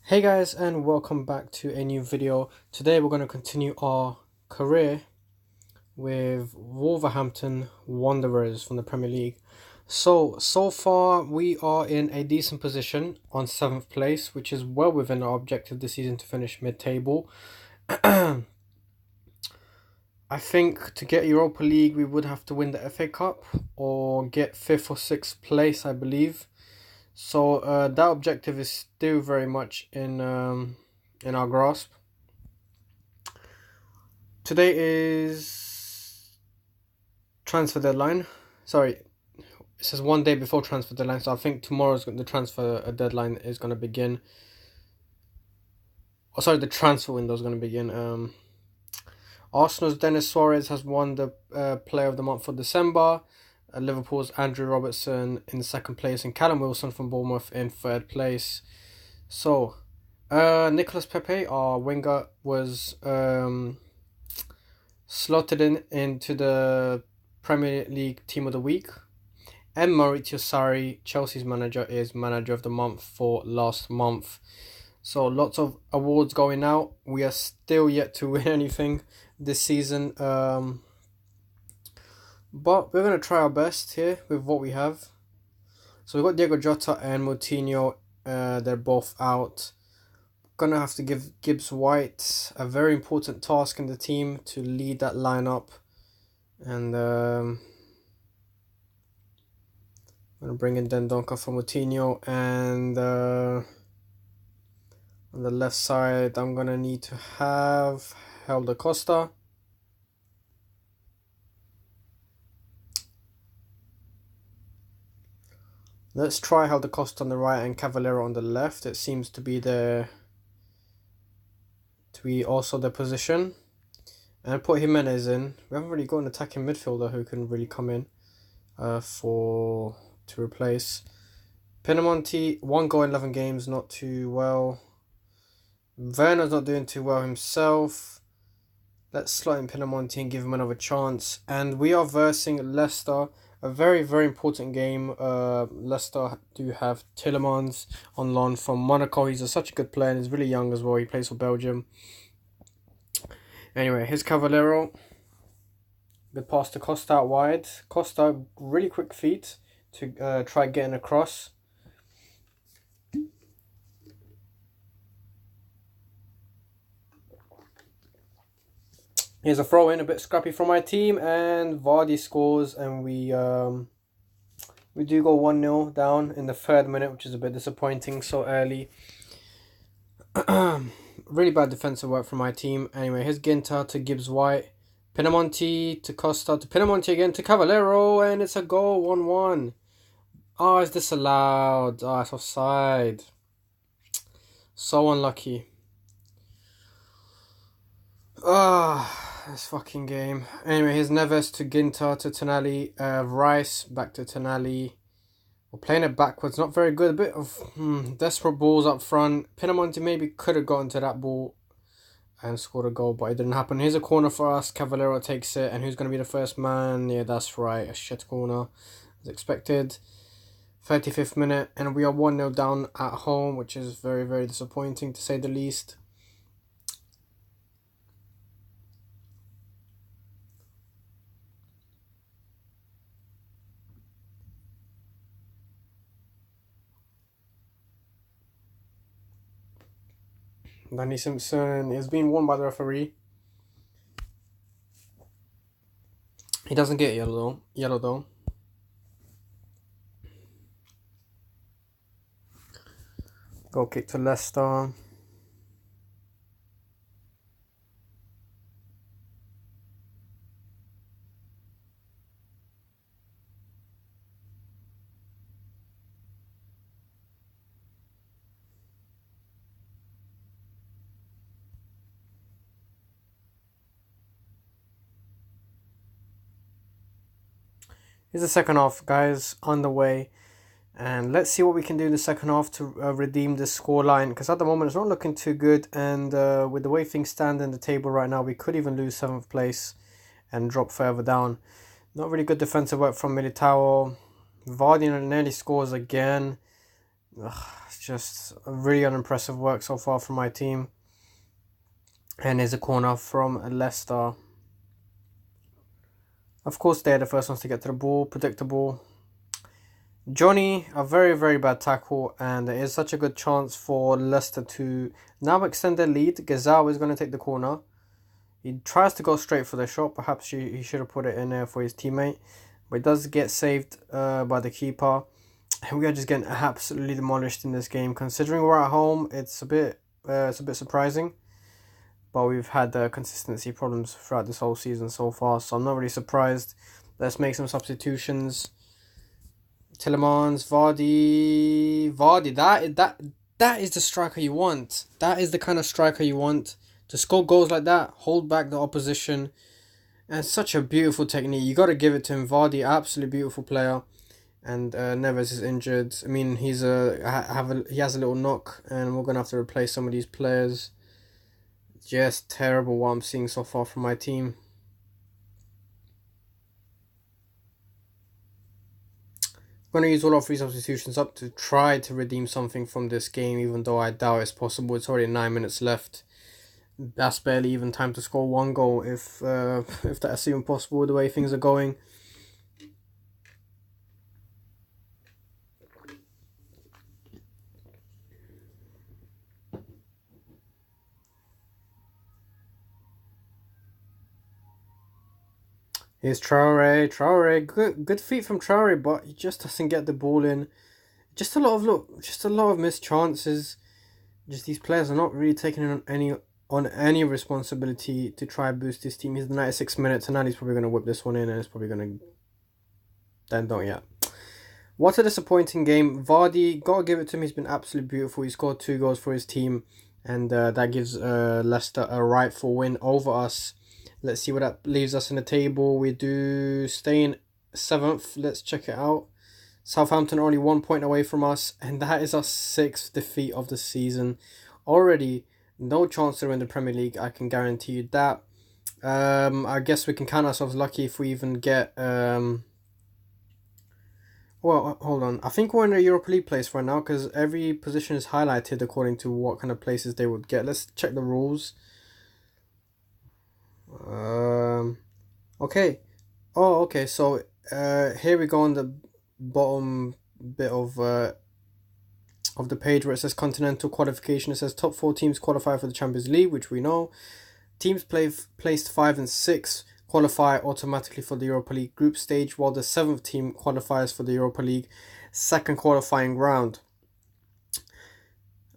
Hey guys, and welcome back to a new video. Today we're going to continue our career with Wolverhampton Wanderers from the Premier League. So far we are in a decent position on 7th place, which is well within our objective this season to finish mid-table. I think to get Europa League we would have to win the FA Cup or get 5th or 6th place, I believe. So that objective is still very much in our grasp. Today is transfer deadline. Sorry, it says one day before transfer deadline. So I think tomorrow's the transfer deadline is going to begin. Oh, sorry, the transfer window is going to begin. Arsenal's Dennis Suarez has won the Player of the Month for December. Liverpool's Andrew Robertson in second place and Callum Wilson from Bournemouth in third place. So, Nicolas Pepe, our winger, was slotted into the Premier League Team of the Week. And Maurizio Sarri, Chelsea's manager, is Manager of the Month for last month. So lots of awards going out. We are still yet to win anything this season. But we're going to try our best here with what we have. So we've got Diego Jota and Moutinho. They're both out. Going to have to give Gibbs White a very important task in the team to lead that lineup. And I'm going to bring in Dendonka for Moutinho. And on the left side, I'm going to need to have Helder Costa. Let's try Helder Costa on the right and Cavallero on the left. It seems to be also the position. And put Jimenez in. We haven't really got an attacking midfielder who can really come in to replace. Pinamonti, 1 goal in 11 games, not too well. Werner's not doing too well himself. Let's slot in Pinamonti and give him another chance. And we are versing Leicester. A very, very important game. Leicester do have Tielemans on loan from Monaco. He's such a good player and he's really young as well. He plays for Belgium. Anyway, here's Cavallero. Good pass to Costa out wide. Costa, really quick feet to try getting across. Here's a throw in, a bit scrappy from my team, and Vardy scores, and we do go 1-0 down in the 3rd minute, which is a bit disappointing so early. Really bad defensive work from my team. Anyway, here's Ginter to Gibbs White. Pinamonti to Costa to Pinamonti again to Cavallero, and it's a goal, 1-1. Oh, is this allowed? Oh, it's offside. So unlucky. This fucking game. Anyway, here's Neves to Ginter to Tonali. Rice back to Tonali. We're playing it backwards. Not very good. A bit of desperate balls up front. Pinamonti maybe could have gotten to that ball and scored a goal, but it didn't happen. Here's a corner for us. Cavallero takes it. And who's going to be the first man? Yeah, that's right. A shit corner as expected. 35th minute. And we are 1-0 down at home, which is very, very disappointing to say the least. Danny Simpson is being warned by the referee. He doesn't get yellow though. Goal kick to Leicester. Here's the second half, guys, on the way. And let's see what we can do in the second half to redeem this scoreline. Because at the moment, it's not looking too good. And with the way things stand in the table right now, we could even lose 7th place and drop further down. Not really good defensive work from Militao. Vardy nearly scores again. It's just a really unimpressive work so far from my team. And there's a corner from Leicester. Of course, they're the first ones to get to the ball. Predictable. Johnny, a very, very bad tackle, and there is such a good chance for Leicester to now extend their lead. Gazal is going to take the corner. He tries to go straight for the shot. Perhaps he should have put it in there for his teammate. But it does get saved by the keeper. And we are just getting absolutely demolished in this game. Considering we're at home, it's a bit surprising. But we've had consistency problems throughout this whole season so far. So I'm not really surprised. Let's make some substitutions. Tillemans, Vardy, that is the striker you want. That is the kind of striker you want to score goals like that, hold back the opposition, and such a beautiful technique. You got to give it to him. Vardy, absolutely beautiful player, and Neves is injured. I mean, he has a little knock, and we're gonna have to replace some of these players. Just terrible what I'm seeing so far from my team. I'm going to use all our free substitutions up to try to redeem something from this game, even though I doubt it's possible. It's already 9 minutes left. That's barely even time to score one goal, if that's even possible the way things are going. Here's Traore, good feet from Traore, but he just doesn't get the ball in. Just a lot of missed chances. Just these players are not really taking on any responsibility to try and boost this team. He's the 96 minutes, and now he's probably gonna whip this one in, and it's probably gonna then don't yet. What a disappointing game. Vardy, gotta give it to him. He's been absolutely beautiful. He scored 2 goals for his team, and that gives Leicester a rightful win over us. Let's see what that leaves us in the table. We do stay in 7th. Let's check it out. Southampton are only 1 point away from us, and that is our 6th defeat of the season. Already, no chance to win the Premier League. I can guarantee you that. I guess we can count ourselves lucky if we even get... Well, hold on. I think we're in the Europa League place right now because every position is highlighted according to what kind of places they would get. Let's check the rules. Okay. Oh, okay. So, here we go on the bottom bit of the page where it says continental qualification. It says top 4 teams qualify for the Champions League, which we know. Teams placed 5 and 6 qualify automatically for the Europa League group stage, while the 7th team qualifies for the Europa League second qualifying round.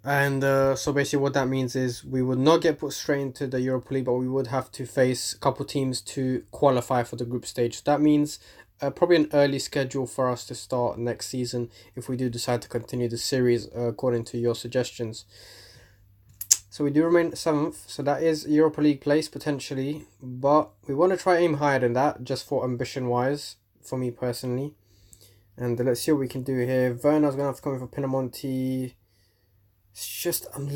And so basically what that means is we would not get put straight into the Europa League, but we would have to face a couple teams to qualify for the group stage. That means probably an early schedule for us to start next season if we do decide to continue the series according to your suggestions. So we do remain 7th, so that is Europa League place potentially, but we want to try aim higher than that just for ambition wise, for me personally. And let's see what we can do here. Werner's going to have to come in for Pinamonti. It's just, I'm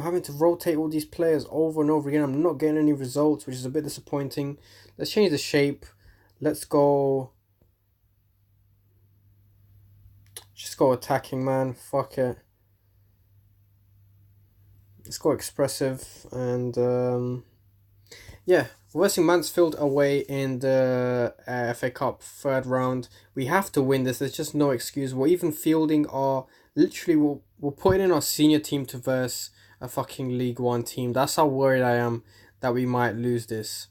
having to rotate all these players over and over again. I'm not getting any results, which is a bit disappointing. Let's change the shape. Let's go... Just go attacking, man. Fuck it. Let's go expressive. And, yeah. Versing Mansfield away in the FA Cup 3rd round. We have to win this. There's just no excuse. We're even fielding our... Literally, we're putting in our senior team to verse a fucking League 1 team. That's how worried I am that we might lose this.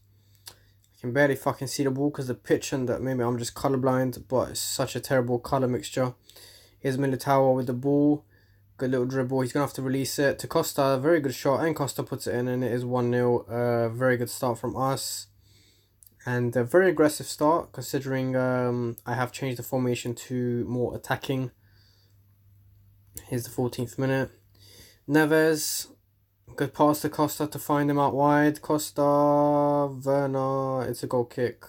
I can barely fucking see the ball because the pitch and that maybe I'm just colourblind, but it's such a terrible colour mixture. Here's Militao with the ball. Good little dribble. He's going to have to release it to Costa. Very good shot, and Costa puts it in, and it is 1-0. Very good start from us. And a very aggressive start considering I have changed the formation to more attacking. Here's the 14th minute. Neves. Good pass to Costa to find him out wide. Costa. Werner. It's a goal kick.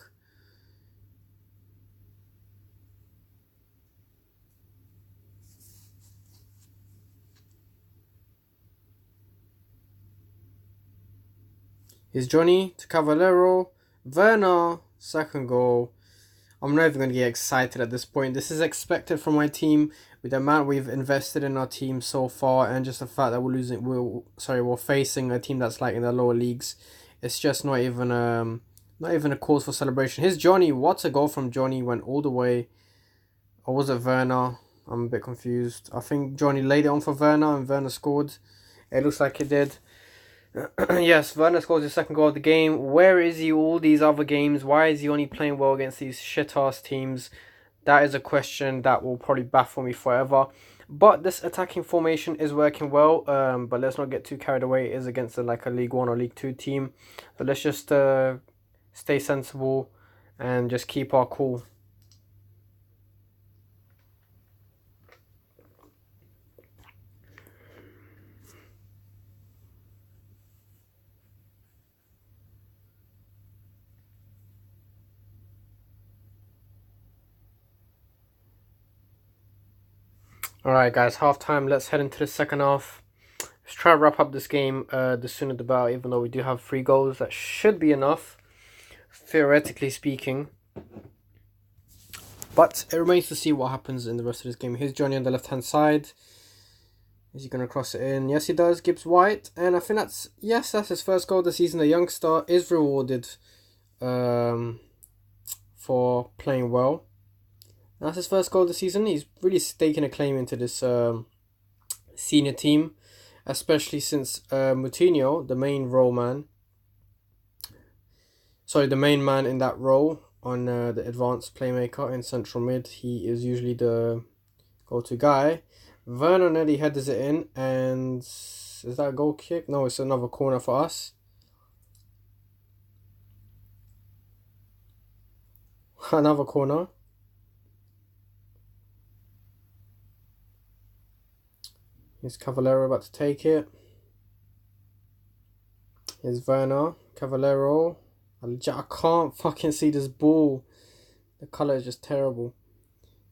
Here's Johnny to Cavallero. Werner. Second goal. I'm not even going to get excited at this point. This is expected from my team with the amount we've invested in our team so far, and just the fact that we're facing a team that's like in the lower leagues. It's just not even a cause for celebration. Here's Johnny. What a goal from Johnny! Went all the way. Or was it Werner? I'm a bit confused. I think Johnny laid it on for Werner and Werner scored. It looks like he did. Yes, Werner scores his second goal of the game. Where is he all these other games? Why is he only playing well against these shit-ass teams? That is a question that will probably baffle me forever. But this attacking formation is working well. But let's not get too carried away. It is against like a League 1 or League 2 team. So let's just stay sensible and just keep our cool. Alright guys, half time. Let's head into the second half. Let's try to wrap up this game the sooner the better, even though we do have 3 goals. That should be enough, theoretically speaking. But it remains to see what happens in the rest of this game. Here's Johnny on the left-hand side. Is he going to cross it in? Yes, he does. Gibbs White. And I think that's his first goal of the season. The youngster is rewarded for playing well. That's his first goal of the season. He's really staking a claim into this senior team, especially since Moutinho, the main man in that role on the advanced playmaker in central mid, he is usually the go-to guy. Werner nearly headers it in, and is that a goal kick? No, it's another corner for us. Another corner. Here's Cavallero about to take it. Here's Werner. Cavallero. I can't fucking see this ball. The colour is just terrible.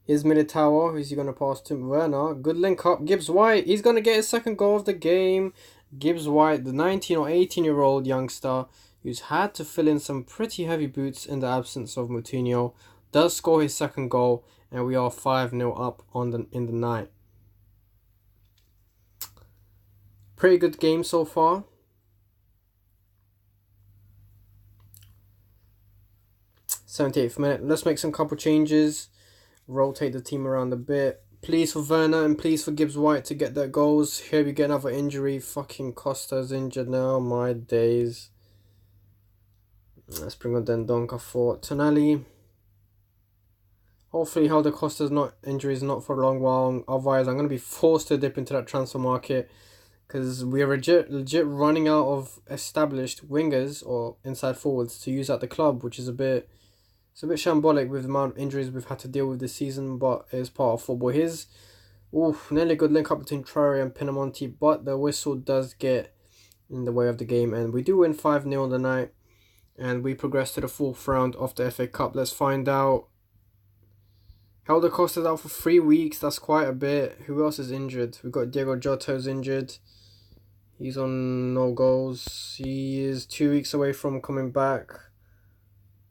Here's Militao. Who's he going to pass to? Werner. Good link up. Gibbs White. He's going to get his second goal of the game. Gibbs White, the 19 or 18-year-old youngster who's had to fill in some pretty heavy boots in the absence of Moutinho, does score his second goal, and we are 5-0 up in the night. Pretty good game so far. 78th minute. Let's make some couple changes. Rotate the team around a bit. Please for Werner and please for Gibbs White to get their goals. Here we get another injury. Fucking Costa's injured now. My days. Let's bring on Dendonka for Tonali. Hopefully Helder Costa's injury is not for a long while. Otherwise I'm going to be forced to dip into that transfer market, because we are legit running out of established wingers or inside forwards to use at the club, which is a bit shambolic with the amount of injuries we've had to deal with this season, but it's part of football. Here's nearly a good link up between Traore and Pinamonti, but the whistle does get in the way of the game, and we do win 5-0 on the night, and we progress to the 4th round of the FA Cup. Let's find out. Helder Costa's out for 3 weeks. That's quite a bit. Who else is injured? We've got Diego Jota's injured. He's on no goals. He is 2 weeks away from coming back.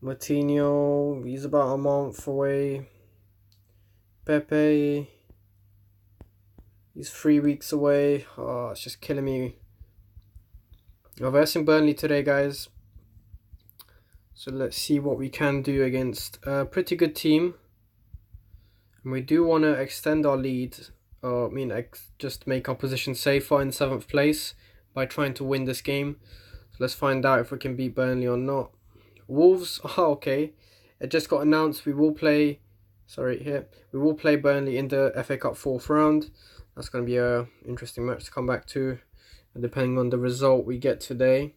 Moutinho, he's about a month away. Pepe, he's 3 weeks away. Oh, it's just killing me. We're versing Burnley today, guys. So let's see what we can do against a pretty good team. And we do want to extend our lead. Just make our position safer in 7th place by trying to win this game. So let's find out if we can beat Burnley or not. Wolves, okay. It just got announced we will play Burnley in the FA Cup 4th round. That's going to be a interesting match to come back to, depending on the result we get today.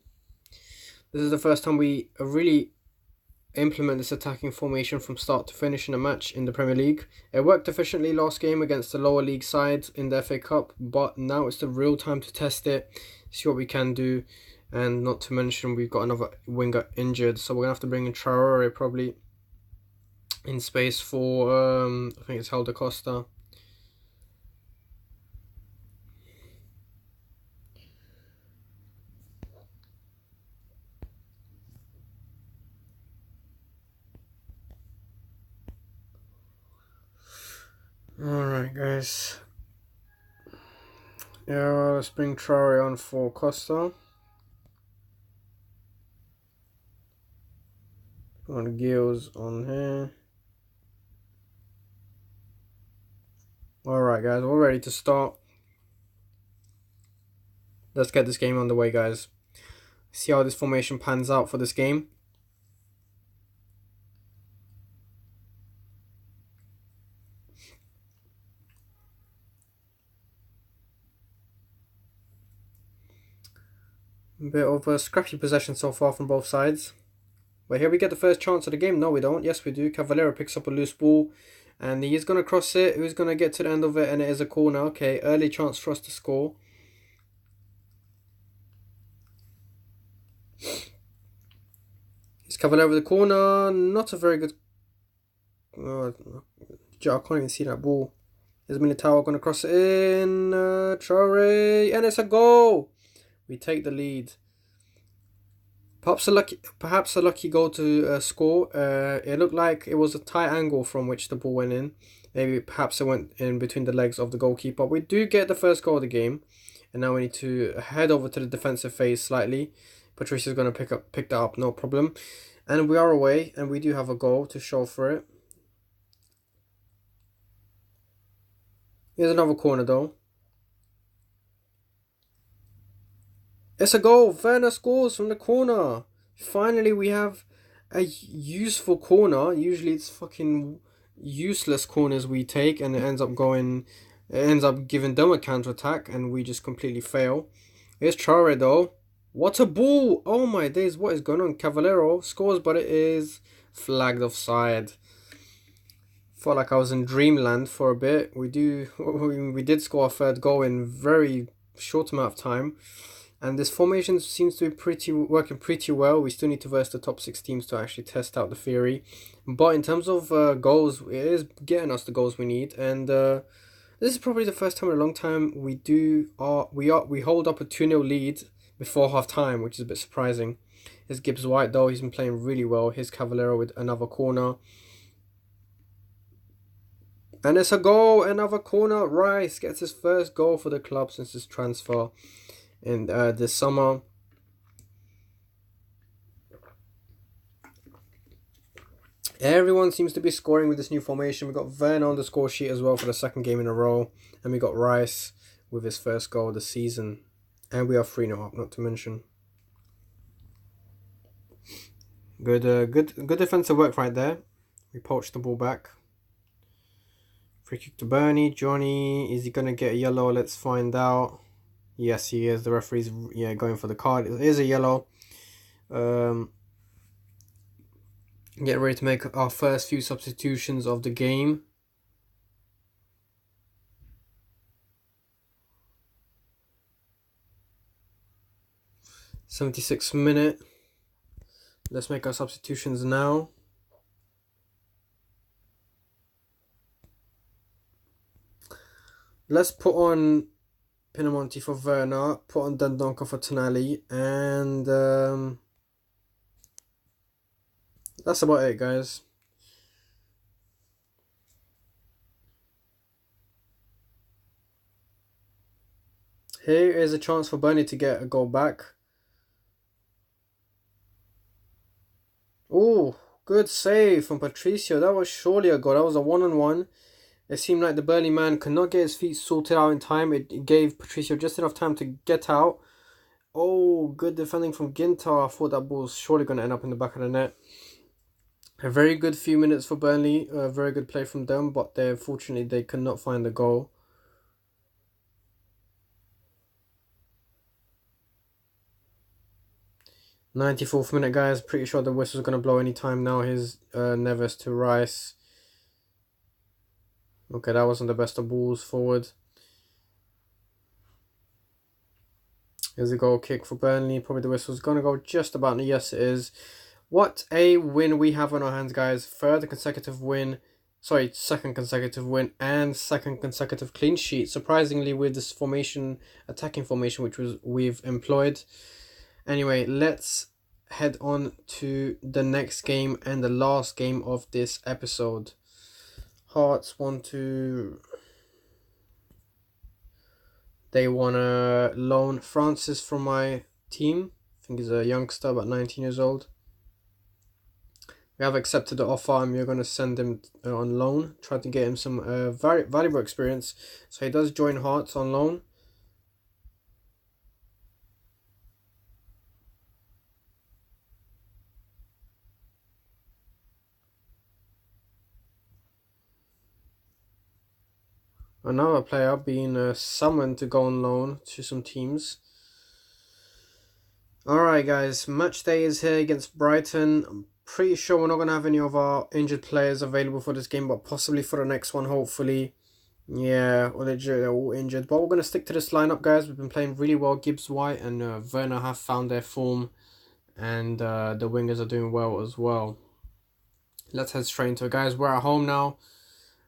This is the first time we really implement this attacking formation from start to finish in a match in the Premier League. It worked efficiently last game against the lower league side in the FA Cup, but now it's the real time to test it, see what we can do, and not to mention we've got another winger injured, so we're going to have to bring in Traore probably in space for, I think it's Helder Costa. Alright, guys. Yeah, let's bring Traore on for Costa. On Gills on here. Alright, guys, we're ready to start. Let's get this game underway, guys. See how this formation pans out for this game. Bit of a scrappy possession so far from both sides. But here we get the first chance of the game. No, we don't. Yes, we do. Cavallero picks up a loose ball. And he is going to cross it. Who's going to get to the end of it? And it is a corner. Okay, early chance for us to score. It's Cavallero with the corner. Not a very good... I can't even see that ball. Is Militao going to cross it in? Traore. And it's a goal! We take the lead. Perhaps a lucky goal to score. It looked like it was a tight angle from which the ball went in. Maybe perhaps it went in between the legs of the goalkeeper. We do get the first goal of the game, and now we need to head over to the defensive phase slightly. Patricia's going to pick that up, no problem. And we are away, and we do have a goal to show for it. Here's another corner though. It's a goal. Werner scores from the corner. Finally, we have a useful corner. Usually, it's fucking useless corners we take, and it ends up giving them a counter attack, and we just completely fail. Here's Traore though. What a ball! Oh my days, what is going on? Cavallero scores, but it is flagged offside. Felt like I was in dreamland for a bit. We did score our third goal in very short amount of time. And this formation seems to be working pretty well. We still need to verse the top 6 teams to actually test out the theory. But in terms of goals, it is getting us the goals we need. And this is probably the first time in a long time we hold up a 2-0 lead before half time, which is a bit surprising. Here's Gibbs White though, he's been playing really well. Here's Cavallero with another corner. And it's a goal, another corner. Rice gets his first goal for the club since his transfer in this summer. Everyone seems to be scoring with this new formation. We got Werner on the score sheet as well for the second game in a row, and we got Rice with his first goal of the season, and we are 3-0 up, not to mention. Good defensive work right there. We poached the ball back. Free kick to Bernie. Johnny, is he gonna get a yellow? Let's find out. Yes, he is. The referee's going for the card. It is a yellow. Get ready to make our first few substitutions of the game. '76th minute. Let's make our substitutions now. Let's put on Pinamonti for Werner, put on Dendoncker for Tonali, and that's about it, guys. Here is a chance for Burnley to get a goal back. Oh, good save from Patricio. That was surely a goal. That was a 1-on-1. It seemed like the Burnley man could not get his feet sorted out in time. It gave Patricio just enough time to get out. Oh, good defending from Ginter. I thought that ball was surely going to end up in the back of the net. A very good few minutes for Burnley. A very good play from them, but unfortunately they could not find the goal. '94th minute, guys. Pretty sure the whistle's going to blow any time now. Here's Neves to Rice. Okay, that wasn't the best of balls forward. Here's a goal kick for Burnley. Probably the whistle's going to go just about. Yes, it is. What a win we have on our hands, guys. Second consecutive win and second consecutive clean sheet. Surprisingly, with this formation, attacking formation, which we've employed. Anyway, let's head on to the next game and the last game of this episode. Hearts want to They want to loan Francis from my team. I think he's a youngster, about 19 years old. We have accepted the offer and we're going to send him on loan. Try to get him some very valuable experience. So he does join Hearts on loan. Another player being summoned to go on loan to some teams. Alright guys, match day is here against Brighton. I'm pretty sure we're not going to have any of our injured players available for this game, but possibly for the next one, hopefully. Yeah, they're all injured. But we're going to stick to this lineup, guys. We've been playing really well. Gibbs White and Werner have found their form. And the wingers are doing well as well. Let's head straight into it, guys. We're at home now.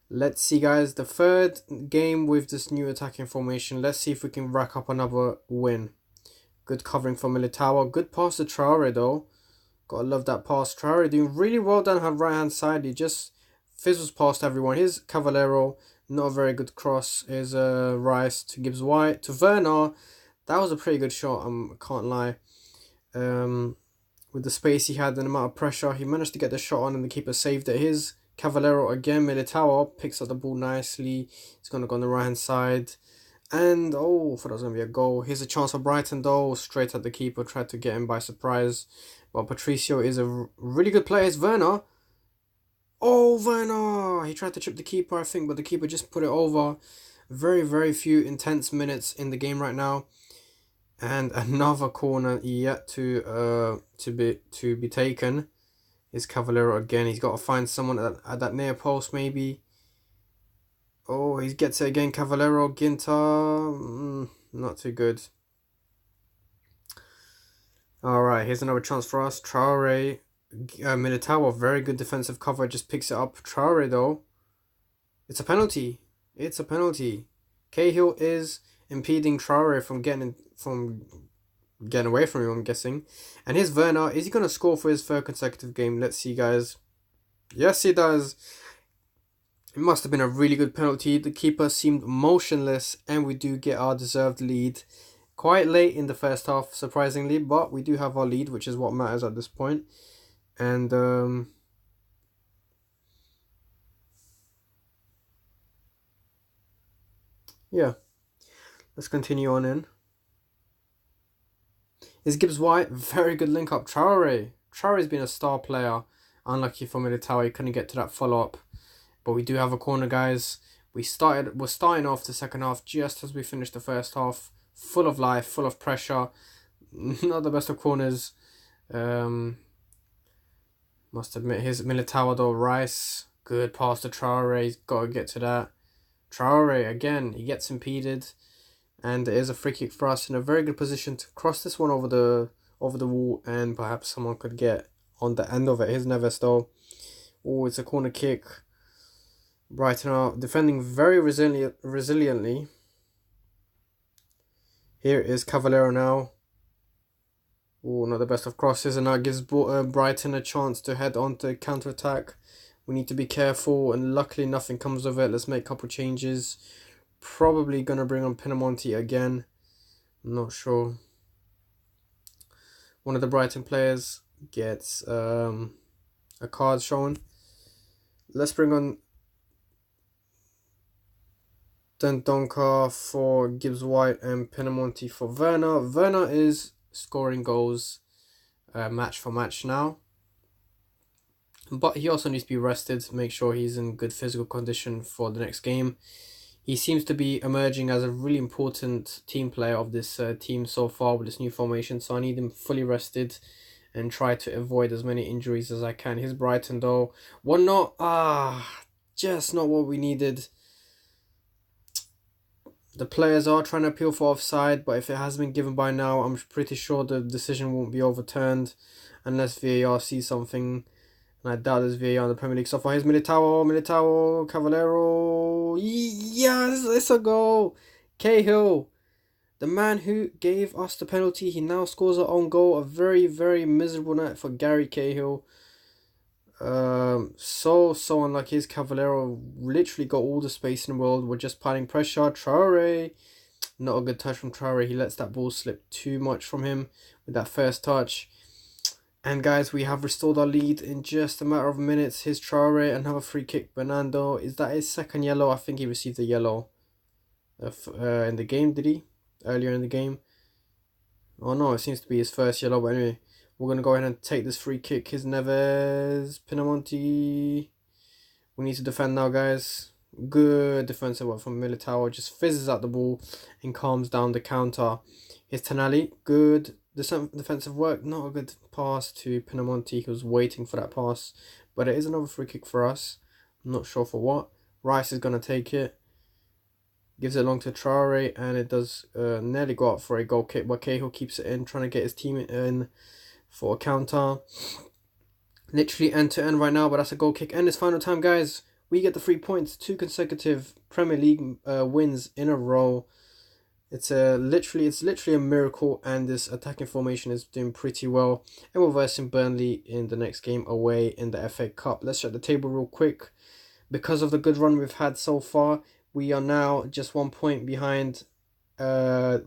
Let's see, guys. The third game with this new attacking formation. Let's see if we can rack up another win. Good covering for Militao. Good pass to Traore, though. Gotta love that pass. Traore doing really well down her right-hand side. He just fizzles past everyone. Here's Cavallero. Not a very good cross. Here's Rice to Gibbs White. To Werner. That was a pretty good shot, I can't lie. With the space he had and the amount of pressure, he managed to get the shot on and the keeper saved it. Here's Cavallero again. Militao picks up the ball nicely. He's going to go on the right-hand side. And, oh, I thought it was going to be a goal. Here's a chance for Brighton, though. Straight at the keeper. Tried to get him by surprise. But Patricio is a really good player. Here's Werner. Oh, Werner! He tried to chip the keeper, I think, but the keeper just put it over. Very, very few intense minutes in the game right now. And another corner yet to be taken. Is Cavallero again. He's got to find someone at that near post, maybe. Oh, he gets it again. Cavallero, Ginter. Not too good. Alright, here's another chance for us. Traore. Militao, very good defensive cover. Just picks it up. Traore, though. It's a penalty. It's a penalty. Cahill is impeding Traore from getting away from him, I'm guessing. And here's Werner. Is he going to score for his third consecutive game? Let's see, guys. Yes, he does. It must have been a really good penalty. The keeper seemed motionless, and we do get our deserved lead. Quite late in the first half, surprisingly, but we do have our lead, which is what matters at this point. And yeah, let's continue on in. Is Gibbs White? Very good link up. Traore's been a star player. Unlucky for Militao, he couldn't get to that follow up. But we do have a corner, guys. We're starting off the second half just as we finished the first half. Full of life, full of pressure. Not the best of corners. Must admit, here's Militao, though. Rice. Good pass to Traore. He's got to get to that. Traore, again, he gets impeded. And there's a free kick for us in a very good position to cross this one over the wall. And perhaps someone could get on the end of it. Here's Neves, though. Oh, it's a corner kick. Brighton are defending very resiliently. Here is Cavallero now. Oh, not the best of crosses, and that gives Brighton a chance to head on to counter-attack. We need to be careful, and luckily nothing comes of it. Let's make a couple changes. Probably going to bring on Pinamonti again. I'm not sure. One of the Brighton players gets a card shown. Let's bring on Dendonka for Gibbs White and Pinamonti for Werner. Werner is scoring goals match for match now. But he also needs to be rested to make sure he's in good physical condition for the next game. He seems to be emerging as a really important team player of this team so far with this new formation. So I need him fully rested and try to avoid as many injuries as I can. Here's Brighton, though. 1-0. Just not what we needed. The players are trying to appeal for offside, but if it has been given by now, I'm pretty sure the decision won't be overturned unless VAR sees something. And I doubt there's VAR in the Premier League so far. Here's Militao, Cavallero. Yes, it's a goal. Cahill, the man who gave us the penalty, he now scores our own goal. A very, very miserable night for Gary Cahill. So unlucky. His Cavallero literally got all the space in the world. We're just piling pressure. Traore. Not a good touch from Traore. He lets that ball slip too much from him with that first touch. And guys, we have restored our lead in just a matter of minutes. Here's Traore, another free kick. Bernardo, is that his second yellow? I think he received a yellow in the game, did he? Earlier in the game. Oh no, it seems to be his first yellow. But anyway, we're going to go ahead and take this free kick. Here's Neves, Pinamonti. We need to defend now, guys. Good defensive work from Militao. Just fizzes out the ball and calms down the counter. Here's Tonali. Good defensive work. Not a good pass to Pinamonti. He was waiting for that pass. But it is another free kick for us. I'm not sure for what. Rice is going to take it. Gives it along to Traore. And it does nearly go up for a goal kick. But Cahill keeps it in. Trying to get his team in for a counter. Literally end to end right now. But that's a goal kick. And it's final time, guys. We get the 3 points. 2 consecutive Premier League wins in a row. It's literally a miracle, and this attacking formation is doing pretty well. And we're versing Burnley in the next game away in the FA Cup. Let's check the table real quick. Because of the good run we've had so far, we are now just 1 point behind. Just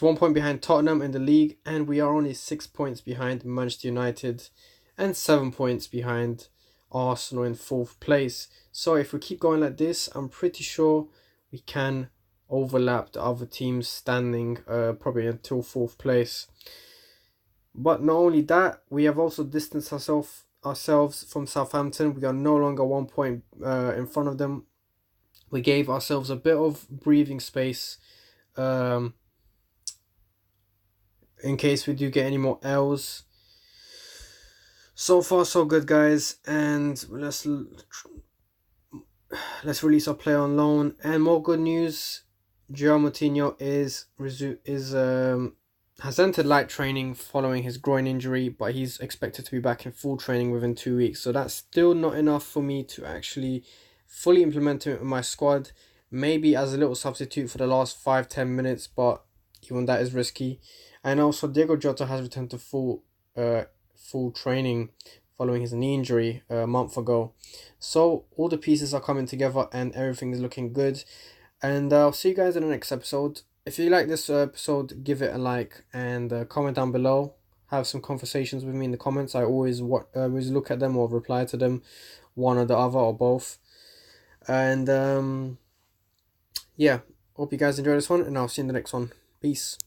1 point behind Tottenham in the league, and we are only 6 points behind Manchester United, and 7 points behind Arsenal in 4th place. So if we keep going like this, I'm pretty sure we can overlap the other teams standing probably until 4th place. But not only that, we have also distanced ourselves from Southampton. We are no longer 1 point in front of them. We gave ourselves a bit of breathing space in case we do get any more L's. So far so good, guys, and let's release our player on loan. And more good news, João Moutinho has entered light training following his groin injury, but he's expected to be back in full training within 2 weeks. So that's still not enough for me to actually fully implement him in my squad. Maybe as a little substitute for the last 5-10 minutes, but even that is risky. And also Diego Jota has returned to full training following his knee injury a month ago. So all the pieces are coming together and everything is looking good. And I'll see you guys in the next episode. If you like this episode, give it a like and comment down below. Have some conversations with me in the comments. I always look at them or reply to them, one or the other or both. And yeah, hope you guys enjoy this one, and I'll see you in the next one. Peace.